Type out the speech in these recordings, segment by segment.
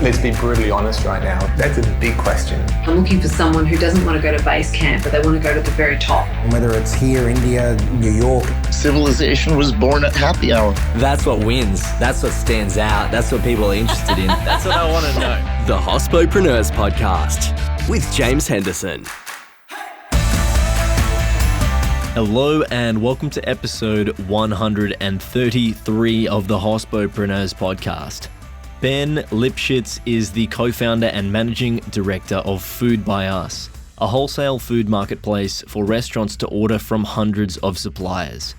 Let's be brutally honest right now. That's a big question. I'm looking for someone who doesn't want to go to base camp, but they want to go to the very top. Whether it's here, India, New York. Civilization was born at happy hour. That's what wins. That's what stands out. That's what people are interested in. That's what I want to know. The Hospopreneurs Podcast with James Henderson. Hello and welcome to episode 133 of the Hospopreneurs Podcast. Ben Lipschitz is the co-founder and managing director of Food by Us, a wholesale food marketplace for restaurants to order from hundreds of suppliers.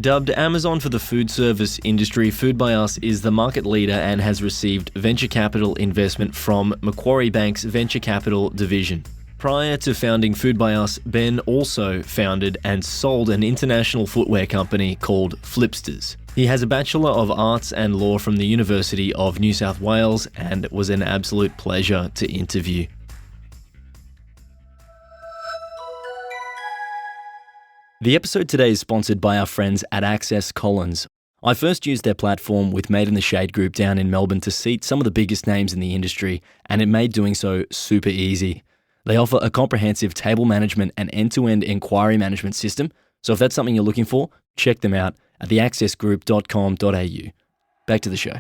Dubbed Amazon for the food service industry, Food by Us is the market leader and has received venture capital investment from Macquarie Bank's venture capital division. Prior to founding Food by Us, Ben also founded and sold an international footwear company called Flipsters. He has a Bachelor of Arts and Law from the University of New South Wales and it was an absolute pleasure to interview. The episode today is sponsored by our friends at Access Collins. I first used their platform with Made in the Shade Group down in Melbourne to seat some of the biggest names in the industry, and it made doing so super easy. They offer a comprehensive table management and end-to-end inquiry management system, so if that's something you're looking for, check them out at theaccessgroup.com.au. Back to the show.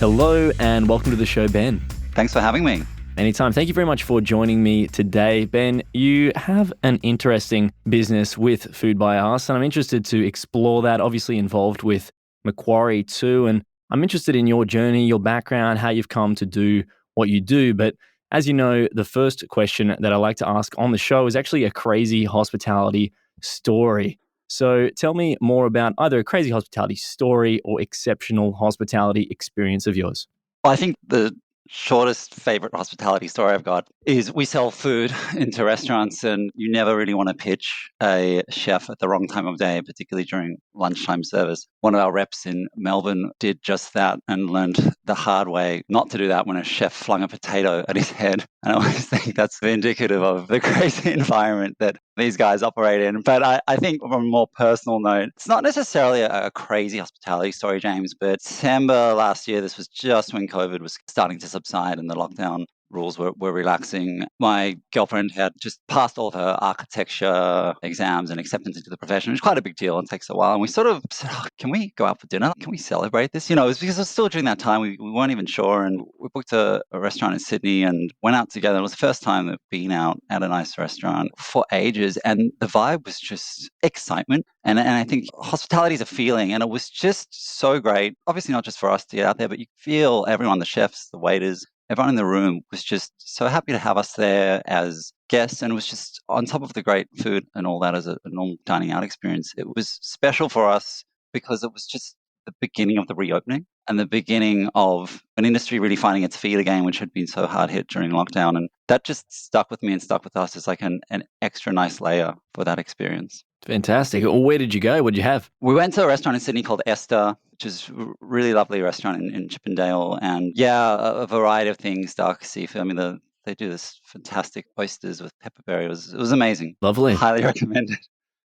Hello and welcome to the show, Ben. Thanks for having me. Anytime. Thank you very much for joining me today. Ben, you have an interesting business with Food by Us, and I'm interested to explore that, obviously involved with Macquarie too, and I'm interested in your journey, your background, how you've come to do what you do. But as you know, the first question that I like to ask on the show is actually a crazy hospitality story. So tell me more about either a crazy hospitality story or exceptional hospitality experience of yours. Well, I think the shortest favorite hospitality story I've got is we sell food into restaurants, and you never really want to pitch a chef at the wrong time of day, particularly during lunchtime service. One of our reps in Melbourne did just that and learned the hard way not to do that when a chef flung a potato at his head. And I always think that's indicative of the crazy environment that these guys operate in. But I think from a more personal note, it's not necessarily a crazy hospitality story, James, but December last year, this was just when COVID was starting to subside and the lockdown rules were relaxing. My girlfriend had just passed all of her architecture exams and acceptance into the profession, which is quite a big deal and takes a while. And we sort of said, can we go out for dinner? Can we celebrate this? You know, it was because it was still during that time. We weren't even sure. And we booked a restaurant in Sydney and went out together. It was the first time that we'd been out at a nice restaurant for ages. And the vibe was just excitement. And I think hospitality is a feeling. And it was just so great. Obviously, not just for us to get out there, but you feel everyone, the chefs, the waiters, everyone in the room was just so happy to have us there as guests, and it was just on top of the great food and all that as a normal dining out experience. It was special for us because it was just the beginning of the reopening and the beginning of an industry really finding its feet again, which had been so hard hit during lockdown. And that just stuck with me and stuck with us as like an extra nice layer for that experience. Fantastic. Well, where did you go? What did you have? We went to a restaurant in Sydney called Esther, which is a really lovely restaurant in Chippendale. And yeah, a variety of things, dark seafood. I mean, they do this fantastic oysters with pepperberry. It was amazing. Lovely. Highly recommended.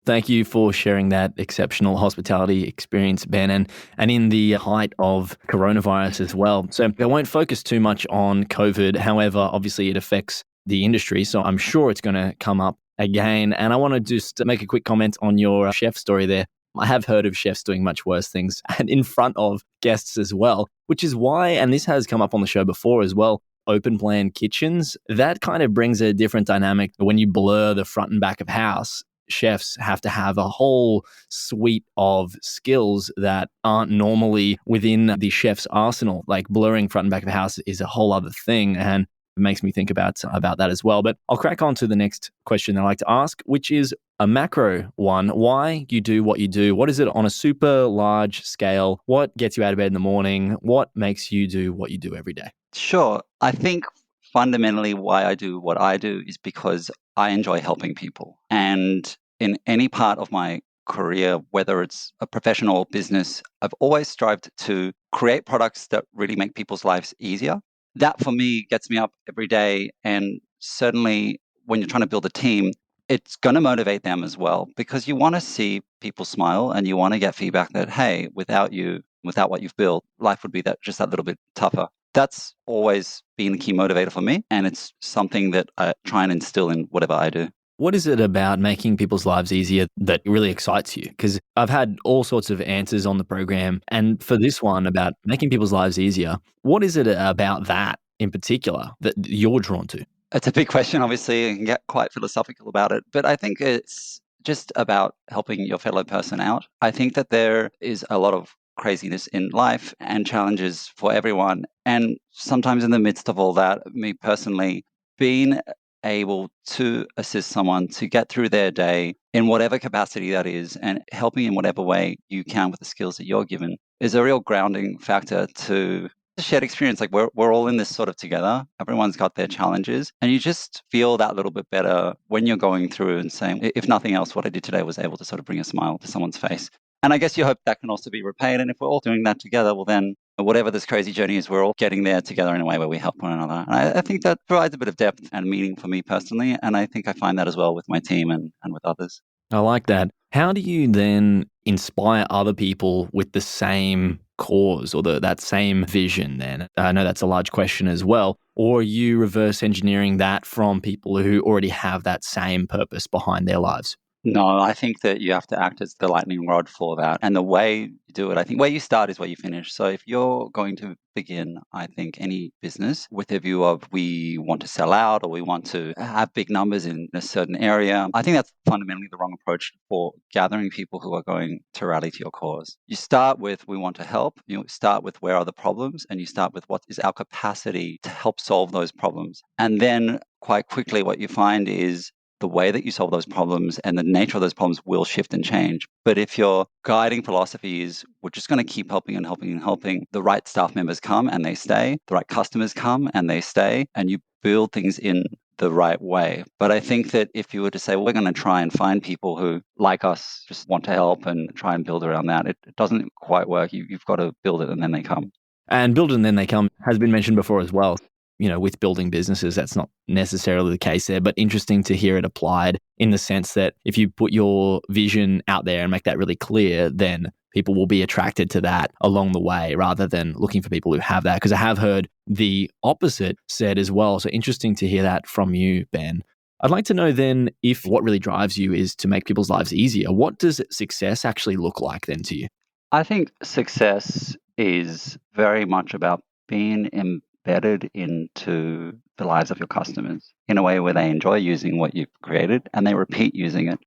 Thank you for sharing that exceptional hospitality experience, Ben, and in the height of coronavirus as well. So I won't focus too much on COVID. However, obviously it affects the industry, so I'm sure it's going to come up again. And I want to just make a quick comment on your chef story there. I have heard of chefs doing much worse things and in front of guests as well, which is why, and this has come up on the show before as well, open plan kitchens, that kind of brings a different dynamic. When you blur the front and back of house, chefs have to have a whole suite of skills that aren't normally within the chef's arsenal. Like blurring front and back of house is a whole other thing. And it makes me think about that as well. But I'll crack on to the next question I like to ask, which is a macro one. Why you do what you do? What is it on a super large scale? What gets you out of bed in the morning? What makes you do what you do every day? Sure. I think fundamentally why I do what I do is because I enjoy helping people. And in any part of my career, whether it's a professional or business, I've always strived to create products that really make people's lives easier. That for me gets me up every day. And certainly when you're trying to build a team, it's going to motivate them as well, because you want to see people smile and you want to get feedback that, hey, without you, without what you've built, life would be just that little bit tougher. That's always been a key motivator for me. And it's something that I try and instill in whatever I do. What is it about making people's lives easier that really excites you? Because I've had all sorts of answers on the program. And for this one about making people's lives easier, what is it about that in particular that you're drawn to? It's a big question, obviously, and get quite philosophical about it. But I think it's just about helping your fellow person out. I think that there is a lot of craziness in life and challenges for everyone. And sometimes in the midst of all that, me personally, being able to assist someone to get through their day in whatever capacity that is, and helping in whatever way you can with the skills that you're given, is a real grounding factor to the shared experience. Like we're all in this sort of together. Everyone's got their challenges, and you just feel that little bit better when you're going through and saying, if nothing else, what I did today was able to sort of bring a smile to someone's face. And I guess you hope that can also be repaid. And if we're all doing that together, well, then whatever this crazy journey is, we're all getting there together in a way where we help one another. And I think that provides a bit of depth and meaning for me personally. And I think I find that as well with my team and with others. I like that. How do you then inspire other people with the same cause or that same vision then? I know that's a large question as well. Or are you reverse engineering that from people who already have that same purpose behind their lives? No, I think that you have to act as the lightning rod for that. And the way you do it, I think where you start is where you finish. So if you're going to begin, I think, any business with a view of we want to sell out or we want to have big numbers in a certain area, I think that's fundamentally the wrong approach for gathering people who are going to rally to your cause. You start with we want to help, you start with where are the problems, and you start with what is our capacity to help solve those problems. And then quite quickly what you find is the way that you solve those problems and the nature of those problems will shift and change. But if your guiding philosophy is we're just going to keep helping and helping and helping, the right staff members come and they stay, the right customers come and they stay, and you build things in the right way. But I think that if you were to say, well, we're going to try and find people who, like us, just want to help and try and build around that, it doesn't quite work. You've got to build it and then they come. And build and then they come has been mentioned before as well. You know, with building businesses, that's not necessarily the case there, but interesting to hear it applied in the sense that if you put your vision out there and make that really clear, then people will be attracted to that along the way rather than looking for people who have that. Because I have heard the opposite said as well. So interesting to hear that from you, Ben. I'd like to know then if what really drives you is to make people's lives easier. What does success actually look like then to you? I think success is very much about being embedded into the lives of your customers in a way where they enjoy using what you've created and they repeat using it.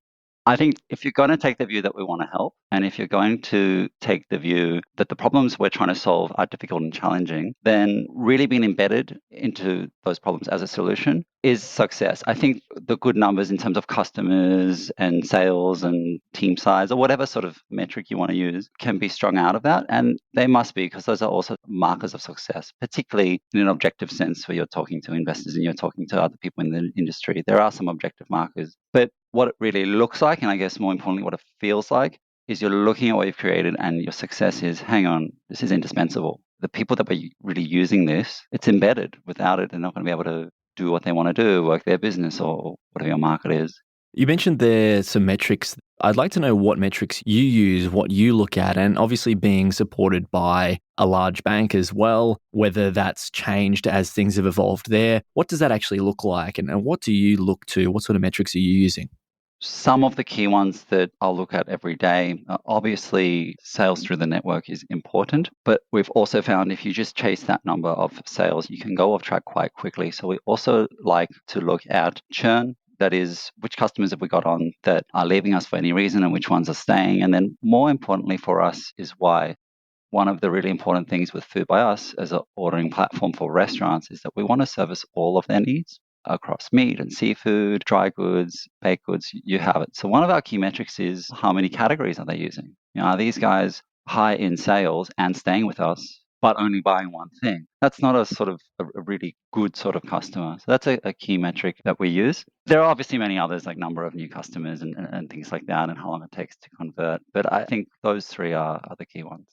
I think if you're going to take the view that we want to help, and if you're going to take the view that the problems we're trying to solve are difficult and challenging, then really being embedded into those problems as a solution is success. I think the good numbers in terms of customers and sales and team size or whatever sort of metric you want to use can be strung out of that. And they must be, because those are also markers of success, particularly in an objective sense where you're talking to investors and you're talking to other people in the industry. There are some objective markers. But what it really looks like, and I guess more importantly, what it feels like, is you're looking at what you've created and your success is, hang on, this is indispensable. The people that were really using this, it's embedded. Without it, they're not going to be able to do what they want to do, work their business or whatever your market is. You mentioned there some metrics. I'd like to know what metrics you use, what you look at, and obviously being supported by a large bank as well, whether that's changed as things have evolved there. What does that actually look like and what do you look to? What sort of metrics are you using? Some of the key ones that I'll look at every day, obviously sales through the network is important, but we've also found if you just chase that number of sales, you can go off track quite quickly. So we also like to look at churn. That is, which customers have we got on that are leaving us for any reason and which ones are staying? And then more importantly for us is why. One of the really important things with Food by Us as an ordering platform for restaurants is that we want to service all of their needs across meat and seafood, dry goods, baked goods, you have it. So one of our key metrics is how many categories are they using? You know, are these guys high in sales and staying with us, but only buying one thing? That's not a sort of a really good sort of customer. So that's a key metric that we use. There are obviously many others like number of new customers and things like that and how long it takes to convert. But I think those three are the key ones.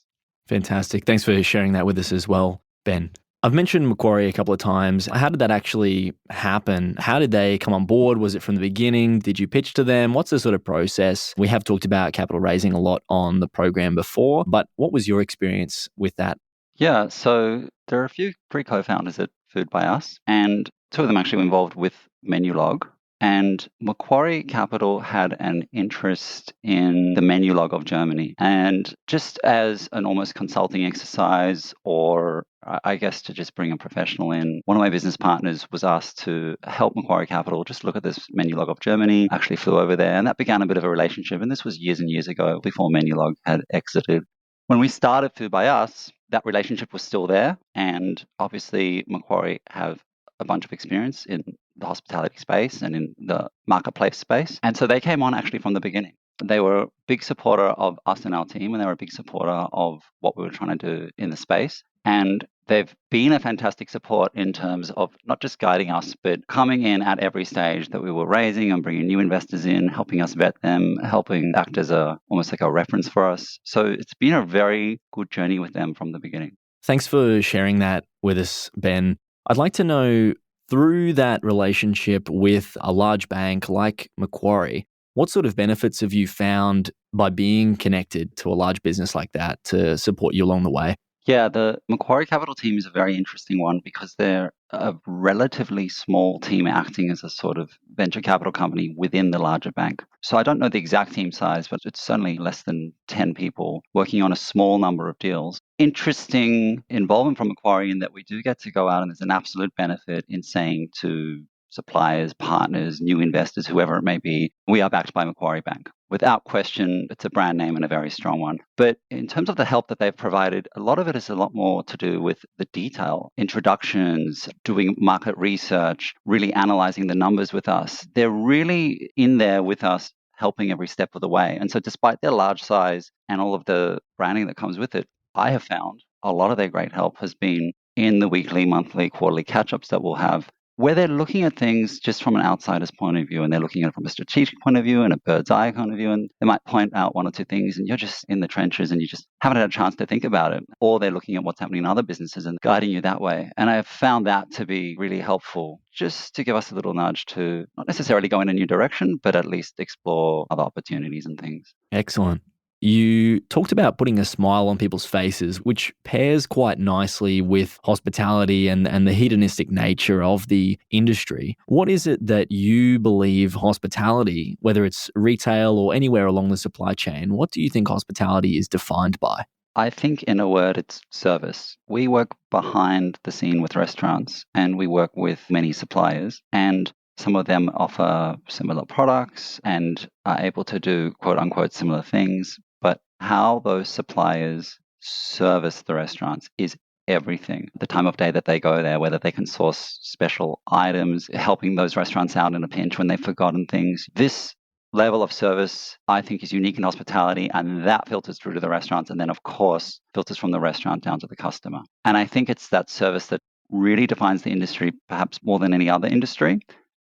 Fantastic. Thanks for sharing that with us as well, Ben. I've mentioned Macquarie a couple of times. How did that actually happen? How did they come on board? Was it from the beginning? Did you pitch to them? What's the sort of process? We have talked about capital raising a lot on the program before, but what was your experience with that? Yeah, so there are a few three co-founders at Food by Us, and two of them actually were involved with Menulog. And Macquarie Capital had an interest in the Menulog of Germany. And just as an almost consulting exercise, or I guess to just bring a professional in, one of my business partners was asked to help Macquarie Capital just look at this Menulog of Germany, actually flew over there, and that began a bit of a relationship. And this was years and years ago, before Menulog had exited. When we started Food by Us, that relationship was still there. And obviously, Macquarie have a bunch of experience in the hospitality space and in the marketplace space. And so they came on actually from the beginning. They were a big supporter of us and our team, and they were a big supporter of what we were trying to do in the space. And they've been a fantastic support in terms of not just guiding us, but coming in at every stage that we were raising and bringing new investors in, helping us vet them, helping act as almost like a reference for us. So it's been a very good journey with them from the beginning. Thanks for sharing that with us, Ben. I'd like to know, through that relationship with a large bank like Macquarie, what sort of benefits have you found by being connected to a large business like that to support you along the way? Yeah, the Macquarie Capital team is a very interesting one because they're a relatively small team acting as a sort of venture capital company within the larger bank. So I don't know the exact team size, but it's certainly less than 10 people working on a small number of deals. Interesting involvement from Macquarie in that we do get to go out, and there's an absolute benefit in saying to suppliers, partners, new investors, whoever it may be, we are backed by Macquarie Bank. Without question, it's a brand name and a very strong one. But in terms of the help that they've provided, a lot of it is a lot more to do with the detail, introductions, doing market research, really analyzing the numbers with us. They're really in there with us, helping every step of the way. And so despite their large size and all of the branding that comes with it, I have found a lot of their great help has been in the weekly, monthly, quarterly catch-ups that we'll have, where they're looking at things just from an outsider's point of view, and they're looking at it from a strategic point of view and a bird's eye point of view, and they might point out one or two things, and you're just in the trenches and you just haven't had a chance to think about it. Or they're looking at what's happening in other businesses and guiding you that way. And I've found that to be really helpful, just to give us a little nudge to not necessarily go in a new direction, but at least explore other opportunities and things. Excellent. You talked about putting a smile on people's faces, which pairs quite nicely with hospitality and the hedonistic nature of the industry. What is it that you believe hospitality, whether it's retail or anywhere along the supply chain, what do you think hospitality is defined by? I think, in a word, it's service. We work behind the scene with restaurants, and we work with many suppliers, and some of them offer similar products and are able to do quote unquote similar things. But how those suppliers service the restaurants is everything. The time of day that they go there, whether they can source special items, helping those restaurants out in a pinch when they've forgotten things. This level of service, I think, is unique in hospitality, and that filters through to the restaurants, and then, of course, filters from the restaurant down to the customer. And I think it's that service that really defines the industry, perhaps more than any other industry.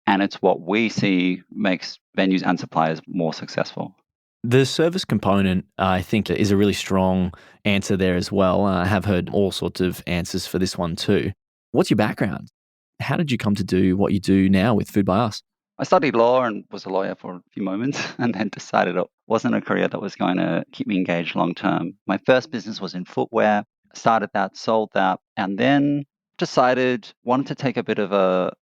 And it's what we see makes venues and suppliers more successful. The service component, I think, is a really strong answer there as well. I have heard all sorts of answers for this one too. What's your background? How did you come to do what you do now with Food by Us? I studied law and was a lawyer for a few moments and then decided it wasn't a career that was going to keep me engaged long term. My first business was in footwear. Started that, sold that, and then wanted to take a bit of a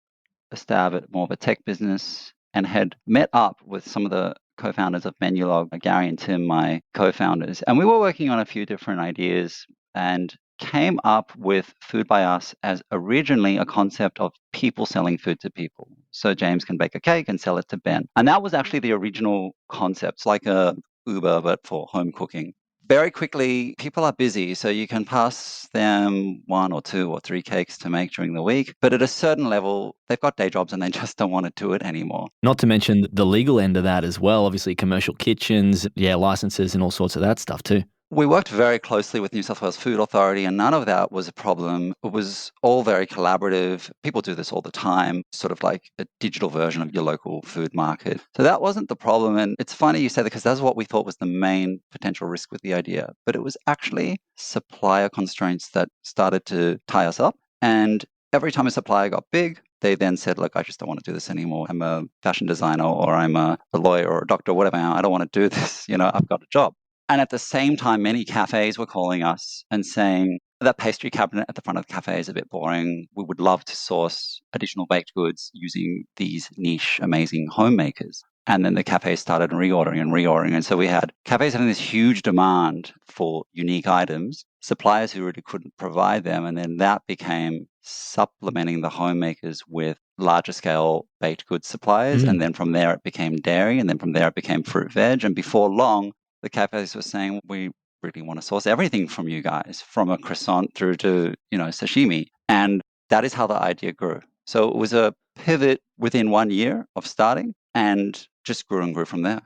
stab at more of a tech business, and had met up with some of the co-founders of Menulog, Gary and Tim, my co-founders. And we were working on a few different ideas and came up with Food by Us as originally a concept of people selling food to people. So James can bake a cake and sell it to Ben. And that was actually the original concept, like a Uber, but for home cooking. Very quickly, people are busy, so you can pass them 1 or 2 or 3 cakes to make during the week. But at a certain level, they've got day jobs and they just don't want to do it anymore. Not to mention the legal end of that as well. Obviously, commercial kitchens, licenses and all sorts of that stuff too. We worked very closely with New South Wales Food Authority, and none of that was a problem. It was all very collaborative. People do this all the time, sort of like a digital version of your local food market. So that wasn't the problem. And it's funny you say that, because that's what we thought was the main potential risk with the idea. But it was actually supplier constraints that started to tie us up. And every time a supplier got big, they then said, look, I just don't want to do this anymore. I'm a fashion designer or I'm a lawyer or a doctor or whatever. I don't want to do this. I've got a job. And at the same time, many cafes were calling us and saying, that pastry cabinet at the front of the cafe is a bit boring. We would love to source additional baked goods using these niche, amazing homemakers. And then the cafes started reordering. And so we had cafes having this huge demand for unique items, suppliers who really couldn't provide them. And then that became supplementing the homemakers with larger scale baked goods suppliers. And then from there, it became dairy. And then from there, it became fruit veg. And before long, the cafes were saying, we really want to source everything from you guys, from a croissant through to, sashimi. And that is how the idea grew. So it was a pivot within 1 year of starting and just grew and grew from there.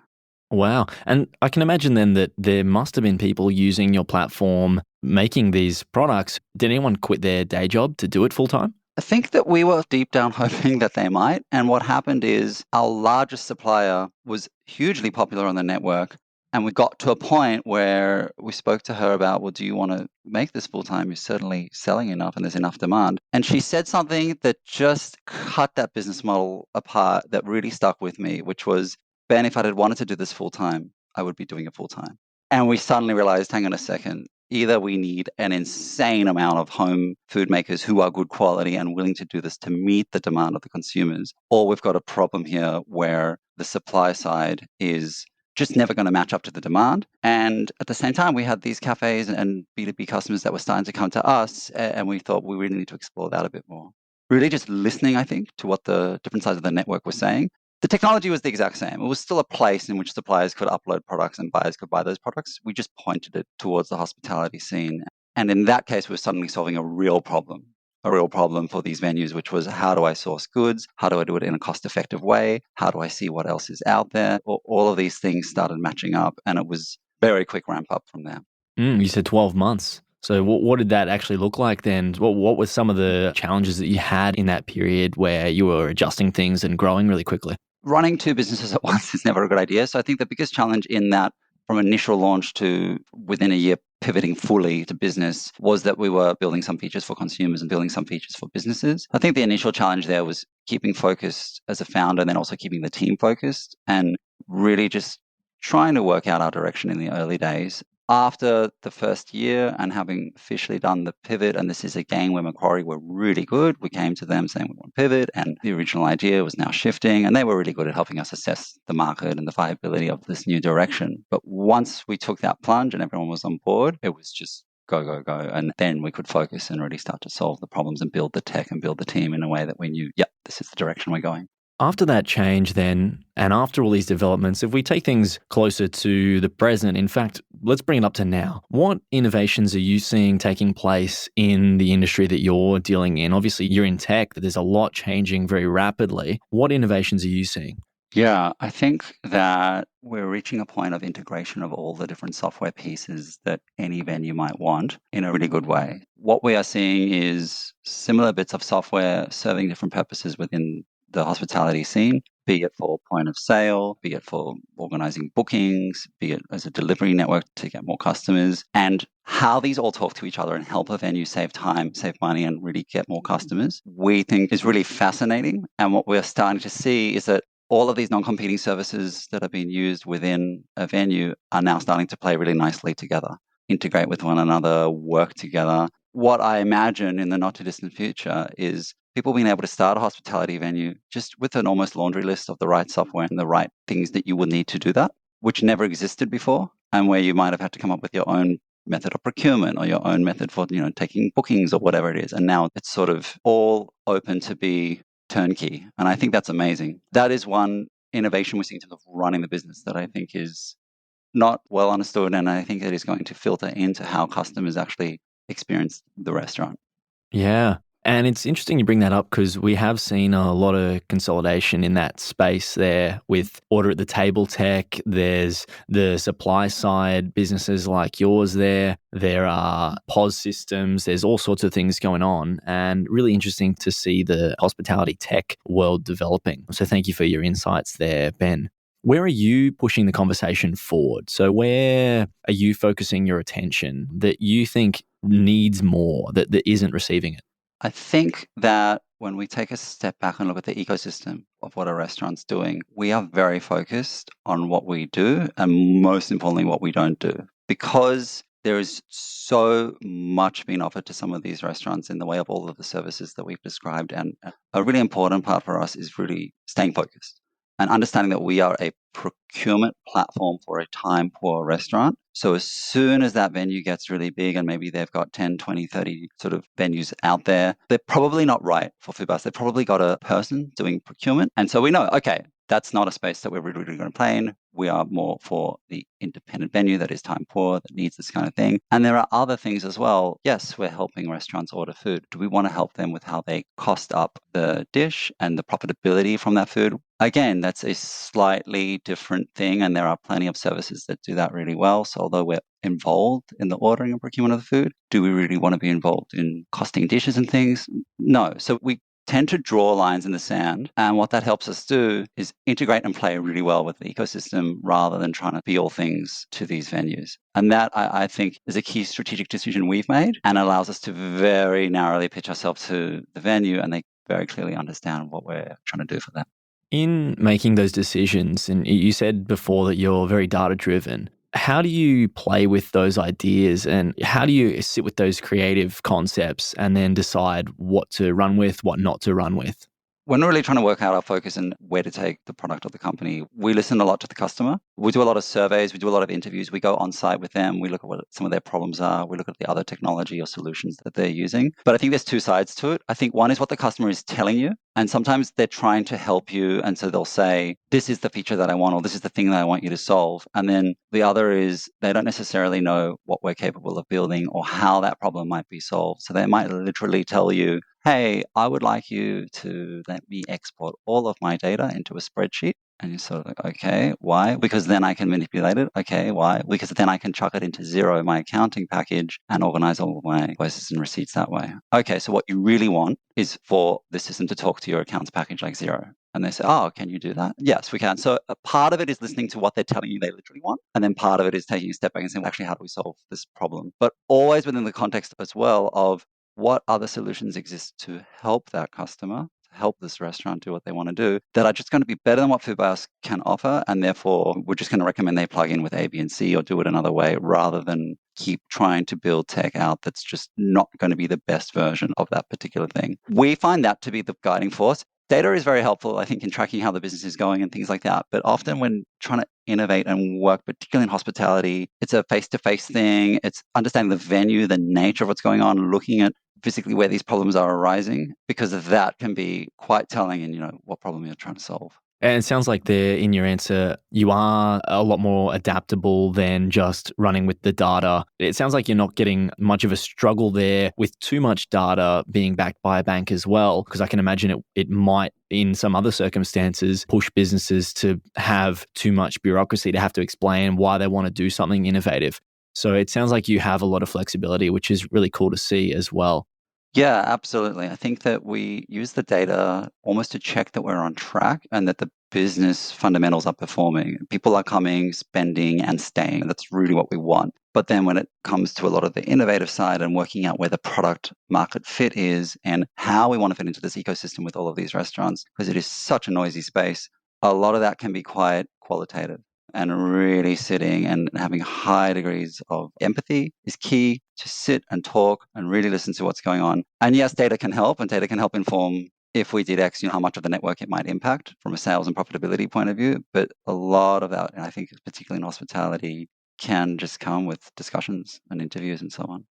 Wow. And I can imagine then that there must have been people using your platform, making these products. Did anyone quit their day job to do it full time? I think that we were deep down hoping that they might. And what happened is our largest supplier was hugely popular on the network. And we got to a point where we spoke to her about, well, do you want to make this full time? You're certainly selling enough and there's enough demand. And she said something that just cut that business model apart that really stuck with me, which was, Ben, if I had wanted to do this full time, I would be doing it full time. And we suddenly realized, hang on a second, either we need an insane amount of home food makers who are good quality and willing to do this to meet the demand of the consumers, or we've got a problem here where the supply side is just never going to match up to the demand. And at the same time, we had these cafes and B2B customers that were starting to come to us, and we thought we really need to explore that a bit more. Really just listening, I think, to what the different sides of the network were saying. The technology was the exact same. It was still a place in which suppliers could upload products and buyers could buy those products. We just pointed it towards the hospitality scene. And in that case, we were suddenly solving a real problem for these venues, which was, how do I source goods? How do I do it in a cost-effective way? How do I see what else is out there? All of these things started matching up, and it was very quick ramp up from there. You said 12 months. So what did that actually look like then? What were some of the challenges that you had in that period where you were adjusting things and growing really quickly? Running two businesses at once is never a good idea. So I think the biggest challenge in that, from initial launch to within a year pivoting fully to business, was that we were building some features for consumers and building some features for businesses. I think the initial challenge there was keeping focused as a founder and then also keeping the team focused and really just trying to work out our direction in the early days. After the first year and having officially done the pivot, and this is again where Macquarie were really good, we came to them saying we want to pivot, and the original idea was now shifting, and they were really good at helping us assess the market and the viability of this new direction. But once we took that plunge and everyone was on board, it was just go, go, go. And then we could focus and really start to solve the problems and build the tech and build the team in a way that we knew, yep, this is the direction we're going. After that change then, and after all these developments, if we take things closer to the present, in fact, let's bring it up to now. What innovations are you seeing taking place in the industry that you're dealing in? Obviously, you're in tech, there's a lot changing very rapidly. What innovations are you seeing? Yeah, I think that we're reaching a point of integration of all the different software pieces that any venue might want in a really good way. What we are seeing is similar bits of software serving different purposes within the hospitality scene, be it for point of sale, be it for organizing bookings, be it as a delivery network to get more customers, and how these all talk to each other and help a venue save time, save money, and really get more customers, we think is really fascinating. And what we're starting to see is that all of these non-competing services that are being used within a venue are now starting to play really nicely together, integrate with one another, work together. What I imagine in the not too distant future is people being able to start a hospitality venue just with an almost laundry list of the right software and the right things that you would need to do that, which never existed before, and where you might have had to come up with your own method of procurement or your own method for, taking bookings or whatever it is. And now it's sort of all open to be turnkey. And I think that's amazing. That is one innovation we're seeing in terms of running the business that I think is not well understood. And I think it is going to filter into how customers actually experience the restaurant. Yeah. And it's interesting you bring that up because we have seen a lot of consolidation in that space there with order at the table tech. There's the supply side businesses like yours there. There are POS systems. There's all sorts of things going on, and really interesting to see the hospitality tech world developing. So thank you for your insights there, Ben. Where are you pushing the conversation forward? So where are you focusing your attention that you think needs more, that isn't receiving it? I think that when we take a step back and look at the ecosystem of what a restaurant's doing, we are very focused on what we do and most importantly, what we don't do. Because there is so much being offered to some of these restaurants in the way of all of the services that we've described. And a really important part for us is really staying focused and understanding that we are a procurement platform for a time poor restaurant. So as soon as that venue gets really big and maybe they've got 10, 20, 30 sort of venues out there, they're probably not right for Foodbus. They've probably got a person doing procurement. And so we know, okay, that's not a space that we're really going to play in. We are more for the independent venue that is time poor, that needs this kind of thing. And there are other things as well. Yes, we're helping restaurants order food. Do we want to help them with how they cost up the dish and the profitability from that food? Again, that's a slightly different thing. And there are plenty of services that do that really well. So although we're involved in the ordering and procurement of the food, do we really want to be involved in costing dishes and things? No. So we tend to draw lines in the sand. And what that helps us do is integrate and play really well with the ecosystem rather than trying to be all things to these venues. And that, I think, is a key strategic decision we've made and allows us to very narrowly pitch ourselves to the venue and they very clearly understand what we're trying to do for them. In making those decisions, and you said before that you're very data-driven, how do you play with those ideas and how do you sit with those creative concepts and then decide what to run with, what not to run with? When we're really trying to work out our focus and where to take the product of the company, we listen a lot to the customer. We do a lot of surveys. We do a lot of interviews. We go on site with them. We look at what some of their problems are. We look at the other technology or solutions that they're using. But I think there's two sides to it. I think one is what the customer is telling you. And sometimes they're trying to help you. And so they'll say, this is the feature that I want, or this is the thing that I want you to solve. And then the other is they don't necessarily know what we're capable of building or how that problem might be solved. So they might literally tell you, hey, I would like you to let me export all of my data into a spreadsheet. And you're sort of like, okay, why? Because then I can manipulate it. Okay, why? Because then I can chuck it into Xero, my accounting package, and organize all of my invoices and receipts that way. Okay, so what you really want is for the system to talk to your accounts package like Xero. And they say, oh, can you do that? Yes, we can. So a part of it is listening to what they're telling you they literally want. And then part of it is taking a step back and saying, well, actually, how do we solve this problem? But always within the context as well of what other solutions exist to help that customer, to help this restaurant do what they want to do, that are just going to be better than what Foodbus can offer. And therefore, we're just going to recommend they plug in with A, B, and C or do it another way rather than keep trying to build tech out that's just not going to be the best version of that particular thing. We find that to be the guiding force. Data is very helpful, I think, in tracking how the business is going and things like that. But often when trying to innovate and work, particularly in hospitality, it's a face-to-face thing. It's understanding the venue, the nature of what's going on, looking at physically where these problems are arising, because of that can be quite telling in, what problem you're trying to solve. And it sounds like there in your answer, you are a lot more adaptable than just running with the data. It sounds like you're not getting much of a struggle there with too much data being backed by a bank as well, because I can imagine it might, in some other circumstances, push businesses to have too much bureaucracy to have to explain why they want to do something innovative. So it sounds like you have a lot of flexibility, which is really cool to see as well. Yeah, absolutely. I think that we use the data almost to check that we're on track and that the business fundamentals are performing. People are coming, spending, and staying. That's really what we want. But then when it comes to a lot of the innovative side and working out where the product market fit is and how we want to fit into this ecosystem with all of these restaurants, because it is such a noisy space, a lot of that can be quite qualitative. And really sitting and having high degrees of empathy is key, to sit and talk and really listen to what's going on. And yes, data can help, and data can help inform if we did X, how much of the network it might impact from a sales and profitability point of view. But a lot of that, and I think particularly in hospitality, can just come with discussions and interviews and so on.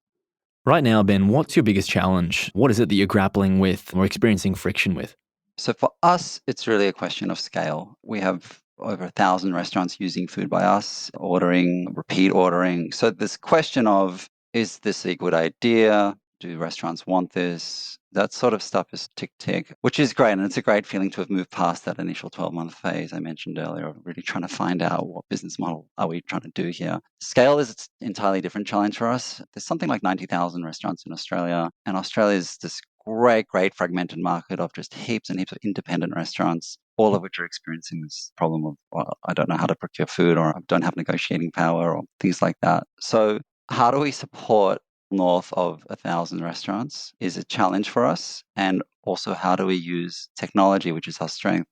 Right now, Ben, what's your biggest challenge? What is it that you're grappling with or experiencing friction with? So for us, it's really a question of scale. We have over 1,000 restaurants using Food by Us, ordering, repeat ordering. So this question of, is this a good idea? Do restaurants want this? That sort of stuff is tick, which is great. And it's a great feeling to have moved past that initial 12-month phase I mentioned earlier of really trying to find out what business model are we trying to do here. Scale is an entirely different challenge for us. There's something like 90,000 restaurants in Australia. And Australia is this great fragmented market of just heaps and heaps of independent restaurants, all of which are experiencing this problem of, well, I don't know how to procure food, or I don't have negotiating power, or things like that. So how do we support north of 1,000 restaurants is a challenge for us. And also, how do we use technology, which is our strength,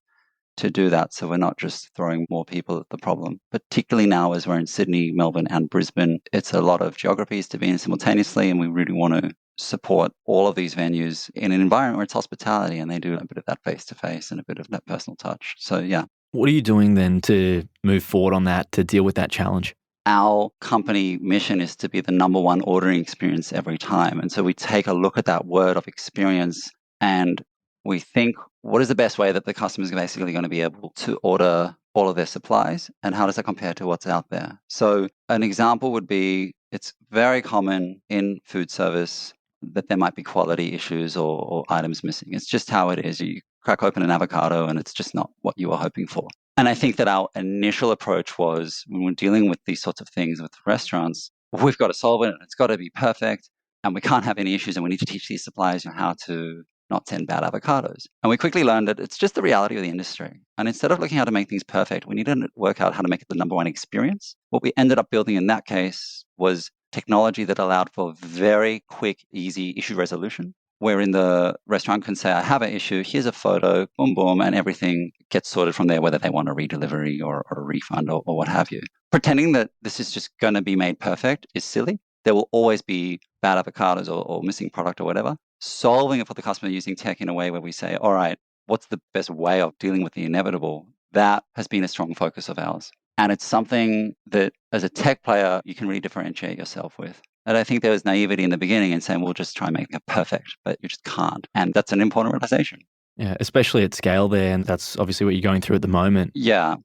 to do that so we're not just throwing more people at the problem? Particularly now as we're in Sydney, Melbourne and Brisbane, it's a lot of geographies to be in simultaneously, and we really want to support all of these venues in an environment where it's hospitality and they do a bit of that face-to-face and a bit of that personal touch. So yeah. What are you doing then to move forward on that, to deal with that challenge? Our company mission is to be the number one ordering experience every time. And so we take a look at that word of experience and we think, what is the best way that the customer is basically going to be able to order all of their supplies, and how does that compare to what's out there? So an example would be, it's very common in food service that there might be quality issues or items missing. It's just how it is. You crack open an avocado and it's just not what you were hoping for. And I think that our initial approach was, when we're dealing with these sorts of things with restaurants, we've got to solve it and it's got to be perfect and we can't have any issues, and we need to teach these suppliers how to not send bad avocados. And we quickly learned that it's just the reality of the industry. And instead of looking how to make things perfect, we need to work out how to make it the number one experience. What we ended up building in that case was technology that allowed for very quick, easy issue resolution, wherein the restaurant can say, I have an issue, here's a photo, boom, boom, and everything gets sorted from there, whether they want a redelivery or a refund or what have you. Pretending that this is just going to be made perfect is silly. There will always be bad avocados or missing product or whatever. Solving it for the customer using tech in a way where we say, all right, what's the best way of dealing with the inevitable? That has been a strong focus of ours. And it's something that as a tech player, you can really differentiate yourself with. And I think there was naivety in the beginning in saying, we'll just try and make it perfect, but you just can't. And that's an important realization. Yeah, especially at scale there. And that's obviously what you're going through at the moment. Yeah.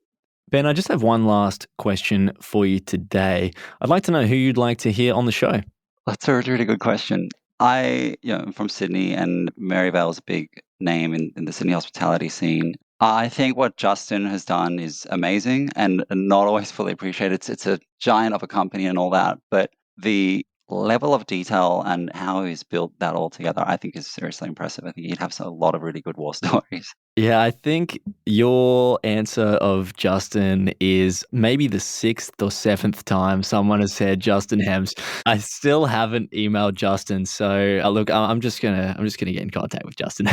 Ben, I just have one last question for you today. I'd like to know who you'd like to hear on the show. That's a really good question. I'm from Sydney, and Maryvale's a big name in the Sydney hospitality scene. I think what Justin has done is amazing and not always fully appreciated. It's a giant of a company and all that, but the level of detail and how he's built that all together, I think is seriously impressive. I think he'd have a lot of really good war stories. Yeah, I think your answer of Justin is maybe the 6th or 7th time someone has said Justin Hems. I still haven't emailed Justin, so look, I'm just gonna get in contact with Justin.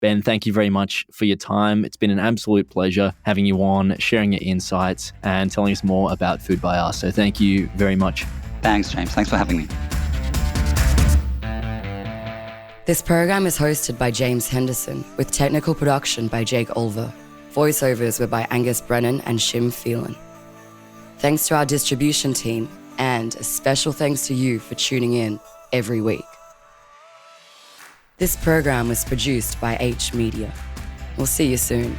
Ben, thank you very much for your time. It's been an absolute pleasure having you on, sharing your insights and telling us more about Food by Us. So thank you very much. Thanks, James. Thanks for having me. This program is hosted by James Henderson, with technical production by Jake Olver. Voiceovers were by Angus Brennan and Shim Phelan. Thanks to our distribution team, and a special thanks to you for tuning in every week. This program was produced by H Media. We'll see you soon.